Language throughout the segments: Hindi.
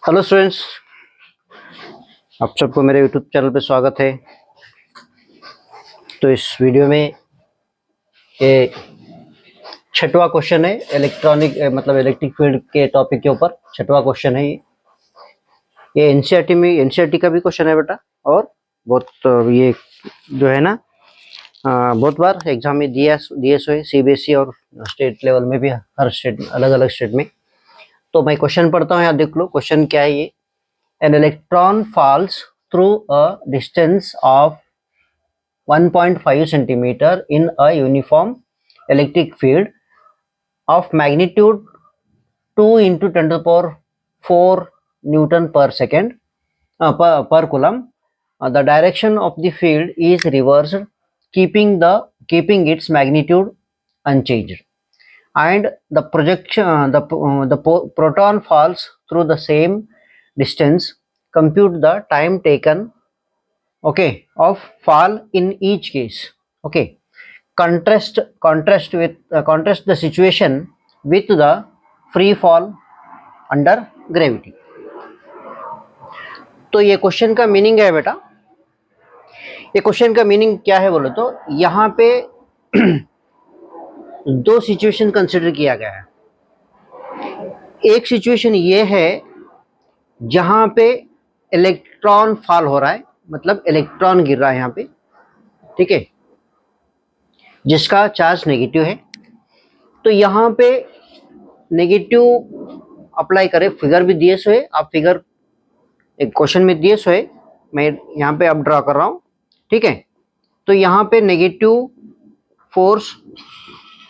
हेलो स्टूडेंट्स, आप सबको मेरे यूट्यूब चैनल पे स्वागत है। तो इस वीडियो में ये छठवां क्वेश्चन है इलेक्ट्रॉनिक मतलब इलेक्ट्रिक फील्ड के टॉपिक के ऊपर छठवां क्वेश्चन है। ये एनसीईआरटी में एनसीईआरटी का भी क्वेश्चन है बेटा, और बहुत ये जो है ना बहुत बार एग्जाम में दिए हुए सीबीएसई और स्टेट लेवल में भी, हर स्टेट अलग अलग स्टेट में। तो मैं क्वेश्चन पढ़ता हूँ, यहाँ देख लो क्वेश्चन क्या है ये। An electron falls through a distance of 1.5 centimeter in a uniform electric field of magnitude 2 into 10 to the power 4 Newton per second per coulomb. The direction of the field is reversed, keeping its magnitude unchanged, and the proton falls through the same distance. Compute the time taken, okay, of fall in each case. Okay, contrast the situation with the free fall under gravity. तो ये क्वेश्चन का मीनिंग है बेटा, ये क्वेश्चन का मीनिंग क्या है बोलो तो, यहाँ पे दो सिचुएशन कंसिडर किया गया है। एक सिचुएशन ये है जहां पे इलेक्ट्रॉन फॉल हो रहा है, मतलब इलेक्ट्रॉन गिर रहा है यहाँ पे, ठीक है, जिसका चार्ज नेगेटिव है। तो यहाँ पे नेगेटिव अप्लाई करें, फिगर भी दिए हुए, आप फिगर एक क्वेश्चन में दिए हुए, मैं यहाँ पे अब ड्रा कर रहा हूँ, ठीक है। तो यहाँ पे नेगेटिव फोर्स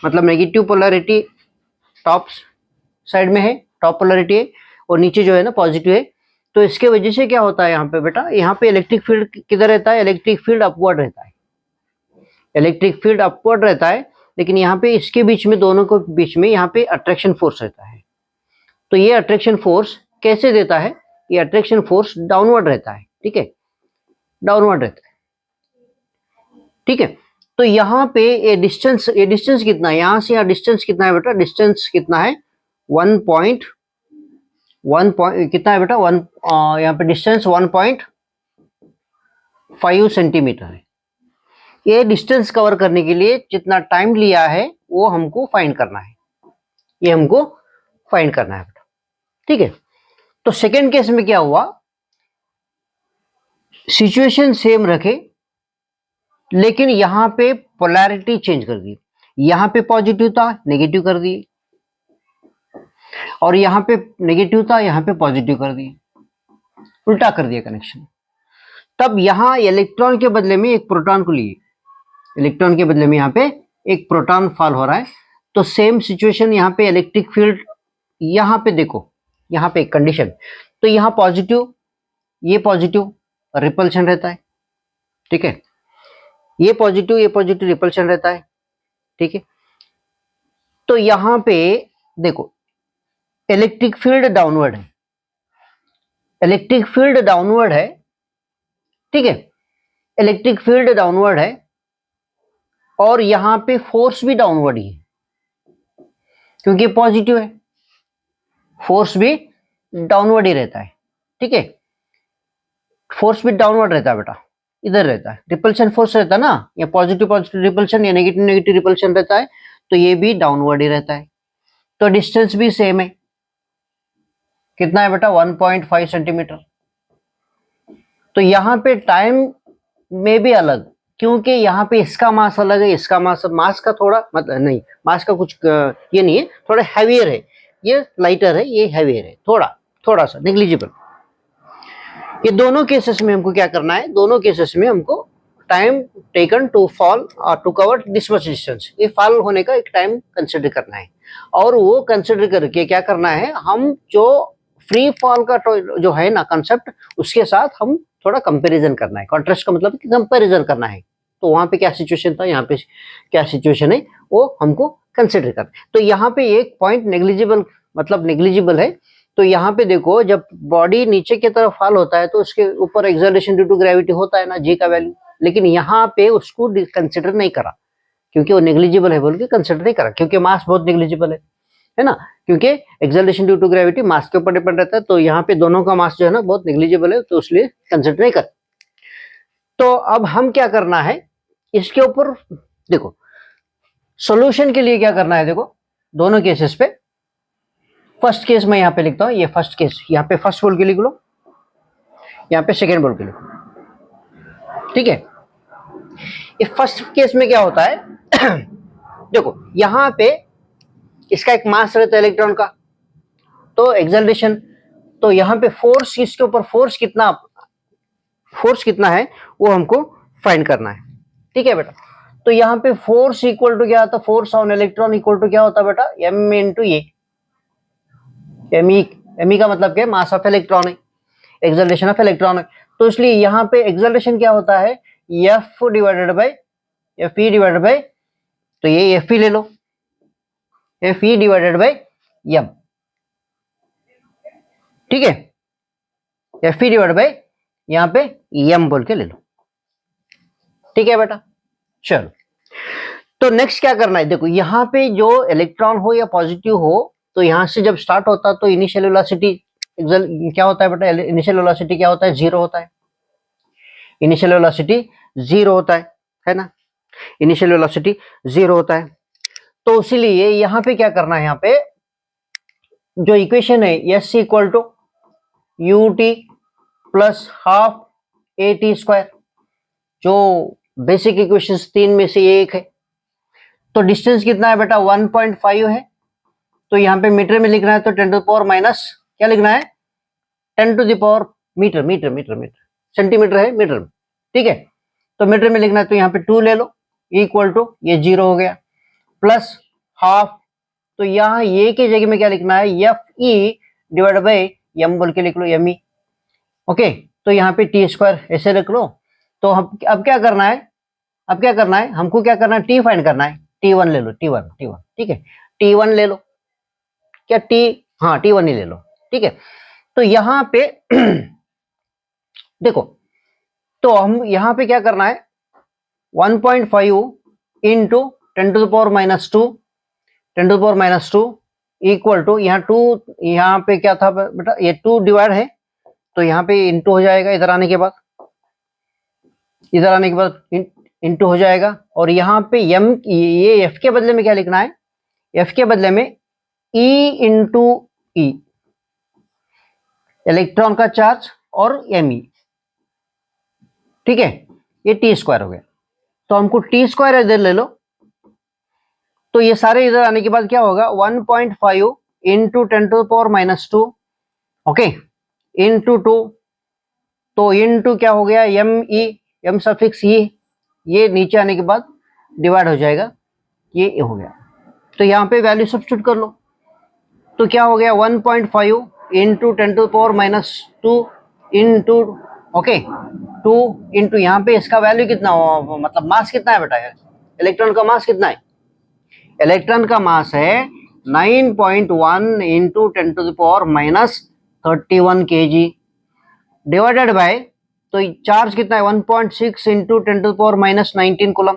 मतलब नेगेटिव पोलैरिटी टॉप साइड में है, टॉप पोलैरिटी है, और नीचे जो है ना पॉजिटिव है। तो इसके वजह से क्या होता है यहाँ पे बेटा, यहाँ पे इलेक्ट्रिक फील्ड किधर रहता है, इलेक्ट्रिक फील्ड अपवर्ड रहता है, इलेक्ट्रिक फील्ड अपवर्ड रहता है। लेकिन यहाँ पे इसके बीच में, दोनों के बीच में यहाँ पे अट्रैक्शन फोर्स रहता है। तो ये अट्रैक्शन फोर्स कैसे देता है, ये अट्रैक्शन फोर्स डाउनवर्ड रहता है, ठीक है, डाउनवर्ड रहता है, ठीक है। तो यहाँ पे ये डिस्टेंस कितना है, यहाँ से यहाँ डिस्टेंस कितना है बेटा, डिस्टेंस कितना है, 1 कितना है बेटा, यहाँ पे डिस्टेंस 1.5 सेंटीमीटर है। ये डिस्टेंस कवर करने के लिए जितना टाइम लिया है वो हमको फाइंड करना है, ये हमको फाइंड करना है बेटा, ठीक है। तो सेकेंड केस में क्या हुआ, सिचुएशन सेम रखे लेकिन यहाँ पे पोलैरिटी चेंज कर दी, यहाँ पे पॉजिटिव था नेगेटिव कर दिए, और यहाँ पे नेगेटिव था यहाँ पे पॉजिटिव कर दिए, उल्टा कर दिया कनेक्शन। तब यहाँ इलेक्ट्रॉन के बदले में एक प्रोटॉन को लिए, इलेक्ट्रॉन के बदले में यहाँ पे एक प्रोटॉन फॉल हो रहा है। तो सेम सिचुएशन यहाँ पे इलेक्ट्रिक फील्ड, यहाँ पे देखो, यहाँ पे एक कंडीशन, तो यहाँ पॉजिटिव, ये पॉजिटिव रिपल्शन रहता है, ठीक है, ये पॉजिटिव रिपल्शन रहता है, ठीक है। तो यहाँ पे देखो इलेक्ट्रिक फील्ड डाउनवर्ड है, इलेक्ट्रिक फील्ड डाउनवर्ड है, ठीक है, इलेक्ट्रिक फील्ड डाउनवर्ड है, और यहां पे फोर्स भी डाउनवर्ड ही है क्योंकि पॉजिटिव है, फोर्स भी डाउनवर्ड ही रहता है, ठीक है, फोर्स भी डाउनवर्ड रहता है बेटा, इधर रहता है, रिपल्शन फोर्स रहता है ना, या पॉजिटिव रिपल्शन या नेगेटिव रिपल्शन रहता है, तो ये भी डाउनवर्ड ही रहता है। तो डिस्टेंस भी सेम है, कितना है बेटा, 1.5 सेंटीमीटर। तो यहाँ पे टाइम में भी अलग, क्योंकि यहाँ पे इसका मास अलग है, इसका मास का थोड़ा मतलब नहीं, मास का कुछ ये नहीं है, थोड़ा हैवियर है, ये लाइटर है, ये हैवियर है, थोड़ा सा नेग्लिजिबल। ये दोनों केसेस में हमको क्या करना है, दोनों केसेस में हमको टाइम टेकन टू फॉल और to cover this much distance, ये फॉल होने का एक टाइम कंसिडर करना है, और वो कंसिडर करके क्या करना है, हम जो फ्री फॉल का जो है ना कंसेप्ट, उसके साथ हम थोड़ा कंपैरिजन करना है। कॉन्ट्रास्ट का मतलब कि कंपैरिजन करना है। तो वहां पे क्या सिचुएशन था, यहाँ पे क्या सिचुएशन है, वो हमको कंसिडर करना है। तो यहाँ पे एक पॉइंट नेग्लिजिबल मतलब नेग्लिजिबल है। तो यहाँ पे देखो, जब बॉडी नीचे की तरफ फॉल होता है तो उसके ऊपर एक्सलरेशन ड्यू टू ग्रेविटी होता है ना, जी का वैल्यू, लेकिन यहाँ पे उसको कंसिडर नहीं करा। क्योंकि वो नेग्लिजिबल है बोल के कंसिडर नहीं करा, क्योंकि मास बहुत नेग्लिजिबल है ना, क्योंकि एक्सेलरेशन ड्यू टू ग्रेविटी मास के ऊपर डिपेंड रहता है, तो यहाँ पे दोनों का मास जो है ना बहुत नेग्लिजिबल है, तो इसलिए कंसिडर नहीं कर। तो अब हम क्या करना है इसके ऊपर, देखो सॉल्यूशन के लिए क्या करना है, देखो दोनों केसेस पे। फर्स्ट केस मैं यहाँ पे लिखता हूँ, ये फर्स्ट केस, यहाँ पे फर्स्ट बोल के लिख लो, यहाँ पे सेकेंड बोल के लिखो, ठीक है। ये फर्स्ट केस में क्या होता है देखो यहाँ पे इसका एक मास रहता है इलेक्ट्रॉन का, तो एक्सेलरेशन, तो यहाँ पे फोर्स, इसके ऊपर फोर्स कितना है वो हमको फाइंड करना है, ठीक है बेटा। तो यहाँ पे फोर्स इक्वल टू क्या होता है, force on electron equal to क्या होता है बेटा, एम इंटू ए। एम का मतलब क्या है, मास ऑफ इलेक्ट्रॉन है, एक्सेलरेशन ऑफ इलेक्ट्रॉन है, तो इसलिए यहाँ पे एक्सेलरेशन क्या होता है, F divided by F E divided by, तो ये एफ ई ले लो, F E divided by M, ठीक है, एफ ई डिवाइडेड बाय यहाँ पे एम बोल के ले लो, ठीक है बेटा। चलो तो नेक्स्ट क्या करना है, देखो यहाँ पे जो इलेक्ट्रॉन हो या पॉजिटिव हो, तो यहाँ से जब स्टार्ट होता है तो इनिशियल वेलोसिटी क्या होता है बेटा, इनिशियल वेलोसिटी क्या होता है, जीरो होता है, इनिशियल वेलोसिटी जीरो होता है ना, इनिशियल वेलोसिटी जीरो होता है। तो इसीलिए यहाँ पे क्या करना है, यहाँ पे जो इक्वेशन है S equal to U T plus half A T square, जो बेसिक इक्वेशंस 3 में से एक है। तो डिस्टेंस कितना है बेटा, 1.5 है, तो यहाँ पे मीटर में लिखना है, तो 10 टू द पावर माइनस क्या लिखना है, 10 to the power metre, centimetre है मीटर में, ठीक है, तो मीटर में लिखना है, तो यहाँ पे 2 ले लो, इक्वल टू ये 0 हो गया, प्लस हाफ, तो यहाँ ये की जगह में क्या लिखना है, F E divide by M बोल के लिख लो, एम ई, ओके। तो यहाँ पे टी स्क्वायर ऐसे लिख लो। तो हम अब क्या करना है, हमको क्या करना है, टी फाइंड करना है, T1 ले लो, T1, ठीक है, T1 ले लो, क्या हाँ T1 ही ले लो, ठीक है। तो यहाँ पे देखो, तो हम यहाँ पे क्या करना है, 1.5 into 10 to the power minus 2, 10 to the power minus 2 equal to यहाँ 2, यहाँ पे क्या था बेटा, ये 2 डिवाइड है, तो यहाँ पे इंटू हो जाएगा, इधर आने के बाद इंटू हो जाएगा, और यहाँ पे एम, ये एफ के बदले में क्या लिखना है, एफ के बदले में ई इंटू ई, इलेक्ट्रॉन का चार्ज और एम ई, ठीक है, ये टी स्क्वायर हो गया। तो हमको टी स्क्वायर इधर ले लो, तो ये सारे इधर आने के बाद क्या होगा, 1.5 into 10 to the power minus 2, okay, into 2, तो इंटू क्या हो गया, M E, M suffix E, ये नीचे आने के बाद डिवाइड हो जाएगा, ये हो गया। तो यहाँ पे वैल्यू सब्स्टिट्यूट कर लो, तो क्या हो गया, 1.5 into 10 to the power minus 2 into, okay, 2 into यहाँ पे इसका वैल्यू कितना हो, मतलब मास कितना है बेटा, इलेक्ट्रॉन का मास कितना है, इलेक्ट्रॉन का मास है 9.1 into 10 to the power minus 31 kg divided by, तो चार्ज कितना है, 1.6 into 10 to the power minus 19 coulomb.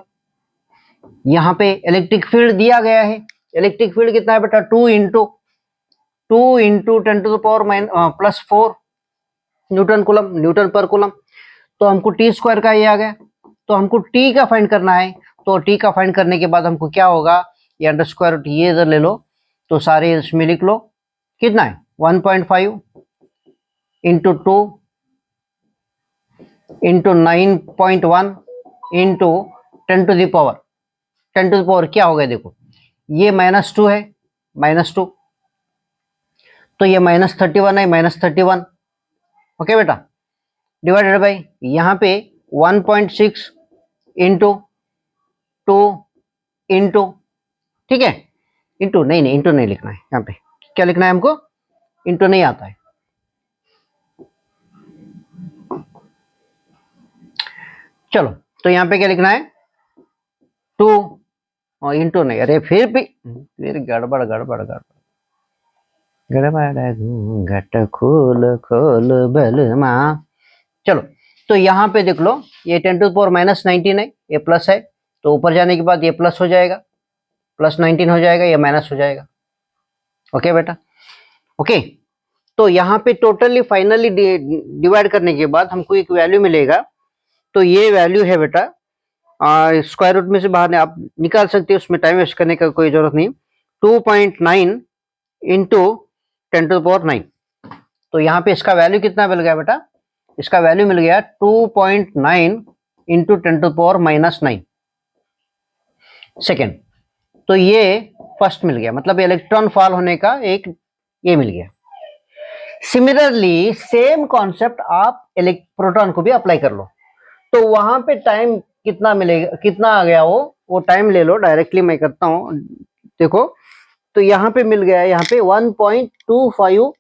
यहाँ पे इलेक्ट्रिक फील्ड दिया गया है, इलेक्ट्रिक फील्ड कितना है बेटा, 2 into 10 to the power plus 4 newton per coulomb. तो हमको टी स्क्वायर का ये आ गया, तो हमको टी का फाइंड करना है, तो टी का फाइंड करने के बाद हमको क्या होगा, ये अंडर स्क्वायर रूट ये इधर ले लो, तो सारे इसमें लिख लो, कितना है 1.5 into 2 into 9.1 into 10 to the power क्या हो गया, देखो ये -2 है, -2, तो ये -31 है, -31, ओके बेटा, डिवाइडेड बाई यहाँ पे 1.6 इंटू 2 इंटू, ठीक है, इंटू नहीं लिखना है, यहाँ पे क्या लिखना है हमको, इंटू नहीं आता है, चलो तो यहाँ पे क्या लिखना है, 2 और इंटू नहीं, अरे फिर गड़बड़ घट खोल बलमा। चलो तो यहाँ पे देख लो, ये 10 टू द पावर माइनस 19 है, ये प्लस है, तो ऊपर जाने के बाद ये प्लस हो जाएगा, प्लस 19 हो जाएगा, या माइनस हो जाएगा। ओके बेटा, ओके। तो यहाँ पे टोटली फाइनली डिवाइड करने के बाद हमको एक वैल्यू मिलेगा। तो ये वैल्यू है बेटा, स्क्वायर रूट में से बाहर आप निकाल सकते हो, उसमें टाइम वेस्ट करने का कोई जरूरत नहीं। 2.9 इंटू 10⁻⁹। तो यहाँ पे इसका वैल्यू कितना मिल गया बेटा? इसका वैल्यू मिल गया 2.9 इंटू 10⁻⁻9 सेकेंड। तो ये फर्स्ट मिल गया, मतलब इलेक्ट्रॉन फॉल होने का एक ये मिल गया। सिमिलरली सेम कॉन्सेप्ट आप प्रोटॉन को भी अप्लाई कर लो। तो वहां पे टाइम कितना मिलेगा, कितना आ गया वो टाइम ले लो, डायरेक्टली मैं करता हूं। देखो, तो यहाँ पे मिल गया, यहाँ पे 1.25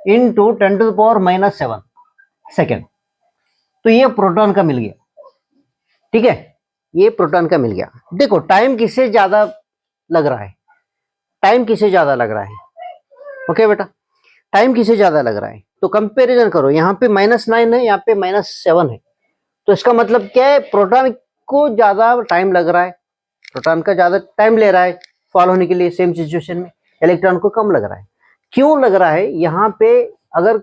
इंटू 10⁻⁻7 सेकेंड। तो ये प्रोटॉन का मिल गया, ठीक है, ये प्रोटॉन का मिल गया। देखो टाइम किससे ज्यादा लग रहा है, टाइम किससे ज्यादा लग रहा है? ओके बेटा, टाइम किससे ज्यादा लग रहा है? तो कंपैरिजन करो, यहाँ पे -9 है, यहाँ पे -7 है। तो इसका मतलब क्या है? प्रोटॉन को ज्यादा टाइम लग रहा है, प्रोटॉन का ज्यादा टाइम ले रहा है फॉल होने के लिए सेम सिचुएशन में, इलेक्ट्रॉन को कम लग रहा है। क्यों लग रहा है? यहाँ पे अगर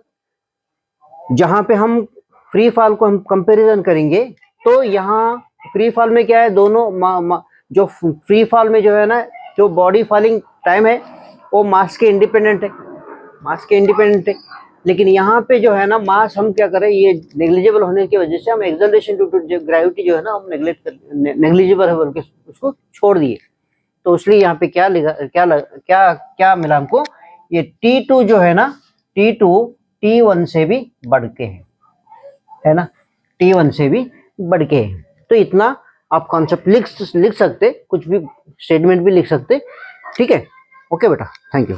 जहां पे हम फ्री फॉल को हम कंपैरिजन करेंगे, तो यहाँ फ्री फॉल में क्या है, दोनों जो फ्री फॉल में जो है ना, जो बॉडी फॉलिंग टाइम है वो मास के इंडिपेंडेंट है, मास के इंडिपेंडेंट है। लेकिन यहाँ पे जो है ना, मास हम क्या करें, ये नेग्लिजिबल होने की वजह से हम एक्सेलरेशन टू ग्रेविटी जो है ना, हम नेग्लिजिबल है बोल के उसको छोड़ दिए। तो इसलिए यहाँ पे क्या लिखा, क्या मिला हमको? ये T2 जो है ना, T2 T1 से भी बढ़ के है ना, T1 से भी बढ़ के है। तो इतना आप कॉन्सेप्ट लिख सकते, कुछ भी स्टेटमेंट भी लिख सकते, ठीक है। ओके बेटा, थैंक यू।